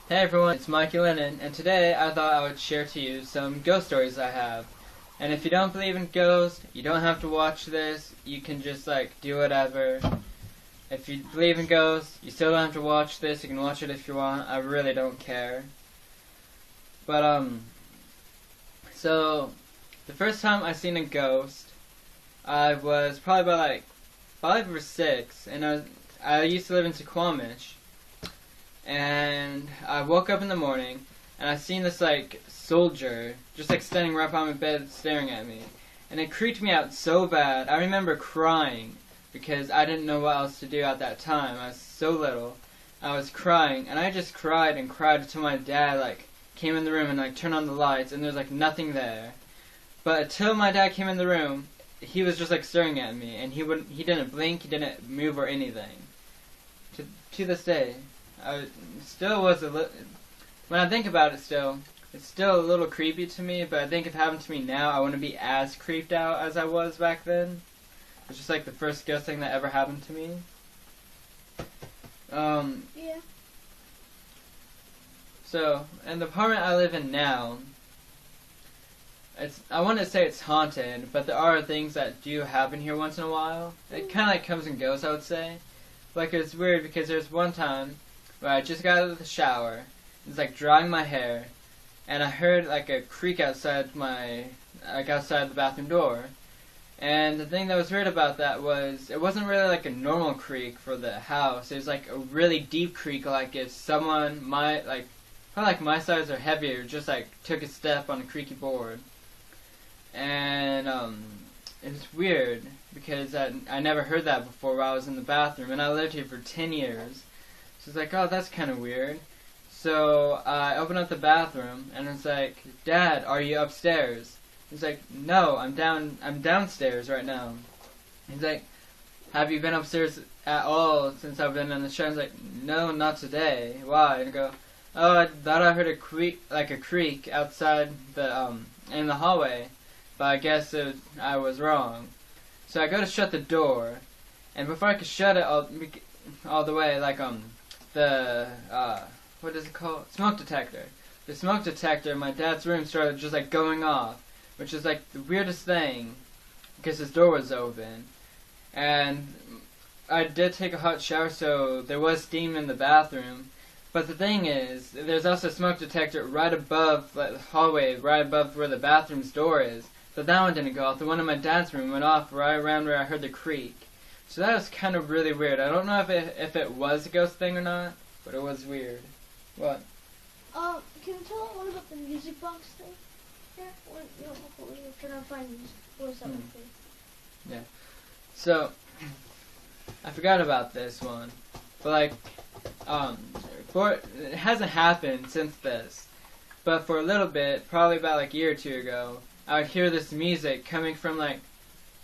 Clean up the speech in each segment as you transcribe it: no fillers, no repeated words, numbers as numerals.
Hey everyone, it's Mikey Lennon, and today I thought I would share to you some ghost stories I have. And if you don't believe in ghosts, you don't have to watch this. You can just do whatever. If you believe in ghosts, you still don't have to watch this. You can watch it if you want. I really don't care. But so the first time I seen a ghost, I was probably about 5 or 6, and I used to live in Suquamish. And I woke up in the morning, and I seen this soldier just standing right by my bed staring at me. And it creeped me out so bad. I remember crying because I didn't know what else to do at that time. I was so little. I was crying, and I just cried and cried until my dad came in the room and turned on the lights, and there's nothing there. But until my dad came in the room, he was just staring at me, and he didn't blink, he didn't move or anything. To this day. Still was when I think about it it's still a little creepy to me, but I think if it happened to me now, I wouldn't be as creeped out as I was back then. It's just the first ghost thing that ever happened to me. Yeah. So, in the apartment I live in now, I want to say it's haunted, but there are things that do happen here once in a while. It kind of comes and goes, I would say. It's weird because there's one time where I just got out of the shower, it's drying my hair, and I heard a creak outside outside the bathroom door. And the thing that was weird about that was, it wasn't really a normal creak for the house. It was a really deep creak, if someone probably my size or heavier, just took a step on a creaky board. And it was weird because I never heard that before while I was in the bathroom, and I lived here for 10 years. So it's oh, that's kind of weird. So I opened up the bathroom, and it's Dad, are you upstairs? He's no, I'm downstairs right now. He's have you been upstairs at all since I've been in the show? I was no, not today. Why? And I go, oh, I thought I heard a creak, outside the in the hallway, but I guess I was wrong. So I go to shut the door, and before I could shut it all the way, what is it called? Smoke detector. The smoke detector in my dad's room started just going off, which is the weirdest thing, because his door was open. And I did take a hot shower, so there was steam in the bathroom. But the thing is, there's also a smoke detector right above the hallway, right above where the bathroom's door is. But that one didn't go off. The one in my dad's room went off right around where I heard the creak. So that was kind of really weird. I don't know if it was a ghost thing or not, but it was weird. What? Can you tell what about the music box thing? Yeah, when you're trying to find music. What was that one thing? Yeah. So, I forgot about this one. But it hasn't happened since this. But for a little bit, probably about a year or two ago, I would hear this music coming from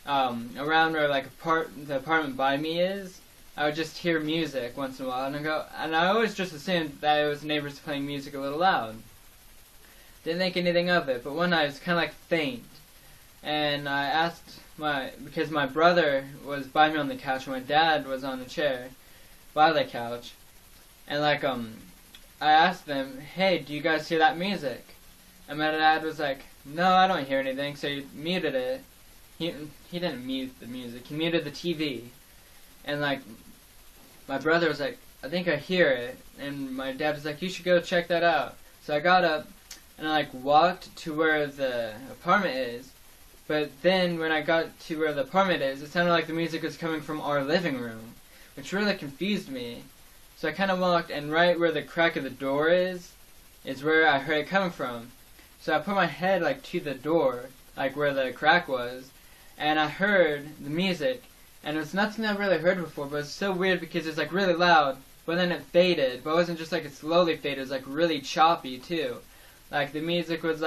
around where the apartment by me is. I would just hear music once in a while, and I always just assumed that it was neighbors playing music a little loud. Didn't think anything of it, but one night it was kind of faint, and I asked because my brother was by me on the couch and my dad was on the chair by the couch, and I asked them, hey, do you guys hear that music? And my dad was no, I don't hear anything, so he muted it. He didn't mute the music, he muted the TV. And my brother was I think I hear it. And my dad was you should go check that out. So I got up and I walked to where the apartment is. But then when I got to where the apartment is, it sounded like the music was coming from our living room, which really confused me. So I kind of walked, and right where the crack of the door is where I heard it coming from. So I put my head to the door, where the crack was, and I heard the music. And it was nothing I really heard before, but it was so weird because it was really loud, but then it faded. But it wasn't just it slowly faded, it was really choppy too. The music was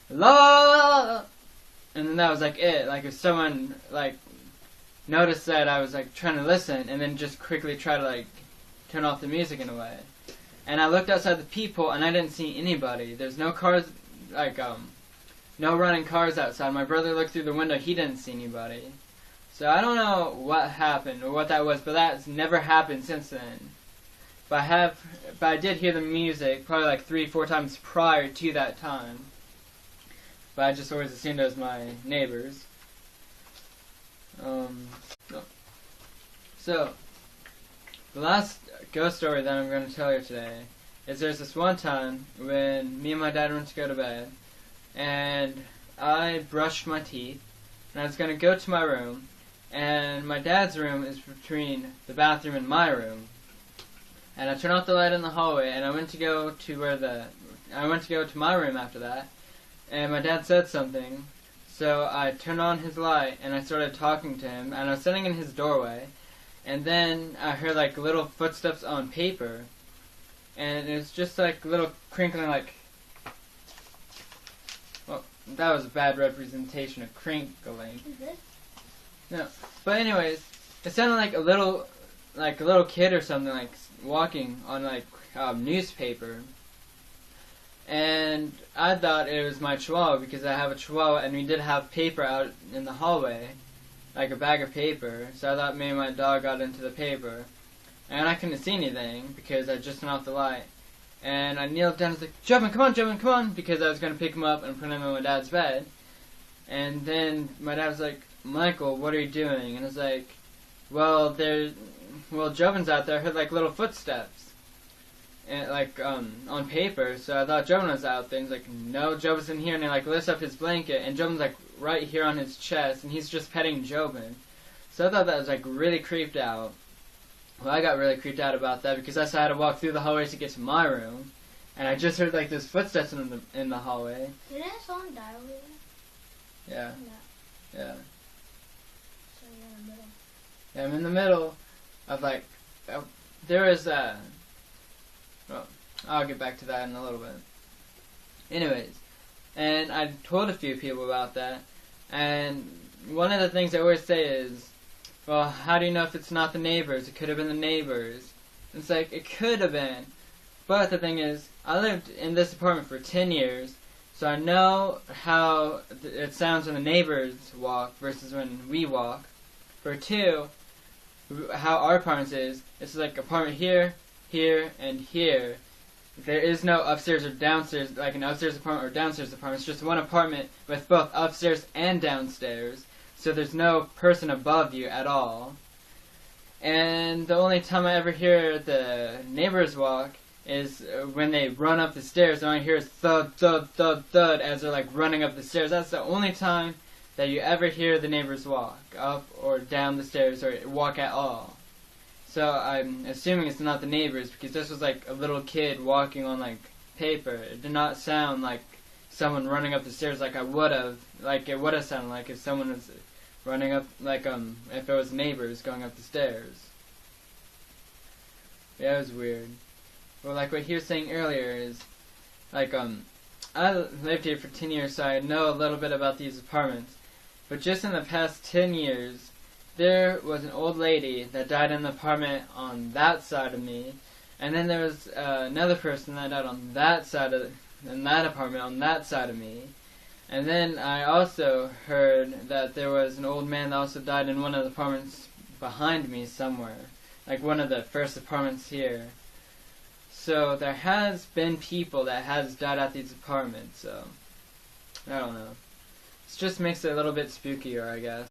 la, and then that was it. If someone noticed that I was trying to listen, and then just quickly try to turn off the music in a way. And I looked outside the peephole, and I didn't see anybody. There's no cars, no running cars outside. My brother looked through the window, he didn't see anybody. So I don't know what happened or what that was, but that's never happened since then. but I did hear the music probably like 3-4 times prior to that time. But I just always assumed it was my neighbors. So, the last ghost story that I'm going to tell you today is there's this one time when me and my dad went to go to bed, and I brushed my teeth, and I was going to go to my room, and my dad's room is between the bathroom and my room. And I turned off the light in the hallway, and I went to go to my room after that, and my dad said something, so I turned on his light, and I started talking to him, and I was sitting in his doorway, and then I heard like little footsteps on paper, and it was just like little crinkling, like, well, that was a bad representation of crinkling. Is this? No, but anyways, it sounded like a little kid or something, like walking on like newspaper. And I thought it was my chihuahua because I have a chihuahua, and we did have paper out in the hallway, like a bag of paper. So I thought maybe my dog got into the paper, and I couldn't see anything because I just turned off the light. And I kneeled down and was like, Jevin, come on, because I was going to pick him up and put him in my dad's bed. And then my dad was like, Michael, what are you doing? And I was like, well, Jovin's out there. I heard like little footsteps, and like on paper. So I thought Jovin was out there. And he's like, no, Jovin's in here. And he like lifts up his blanket, and Jovin's like right here on his chest, and he's just petting Jovin. So I thought that was like really creeped out. Well, I got really creeped out about that because I had to walk through the hallway to get to my room, and I just heard like those footsteps in the hallway. Didn't someone die over there? Yeah. Yeah. So you're in the middle. Yeah, I'm in the middle of like, there is well, I'll get back to that in a little bit. Anyways, and I told a few people about that, and one of the things I always say is, well, how do you know if it's not the neighbors? It could have been the neighbors. And it's like, it could have been. But the thing is, I lived in this apartment for 10 years, so I know how it sounds when the neighbors walk versus when we walk. For 2, how our apartment is, it's like apartment here, here, and here. There is no upstairs or downstairs, like an upstairs apartment or downstairs apartment. It's just one apartment with both upstairs and downstairs. So there's no person above you at all. And the only time I ever hear the neighbors walk is when they run up the stairs. And all I hear is thud, thud, thud, thud as they're like running up the stairs. That's the only time that you ever hear the neighbors walk up or down the stairs or walk at all. So I'm assuming it's not the neighbors because this was like a little kid walking on like paper. It did not sound like someone running up the stairs like it would have sounded like if someone was running up, like if it was neighbors going up the stairs. Yeah, it was weird. Well, like what he was saying earlier is, like I lived here for 10 years, so I know a little bit about these apartments. But just in the past 10 years, there was an old lady that died in the apartment on that side of me, and then there was another person that died on that side in that apartment on that side of me. And then I also heard that there was an old man that also died in one of the apartments behind me somewhere, like one of the first apartments here. So there has been people that has died at these apartments, so I don't know. It just makes it a little bit spookier, I guess.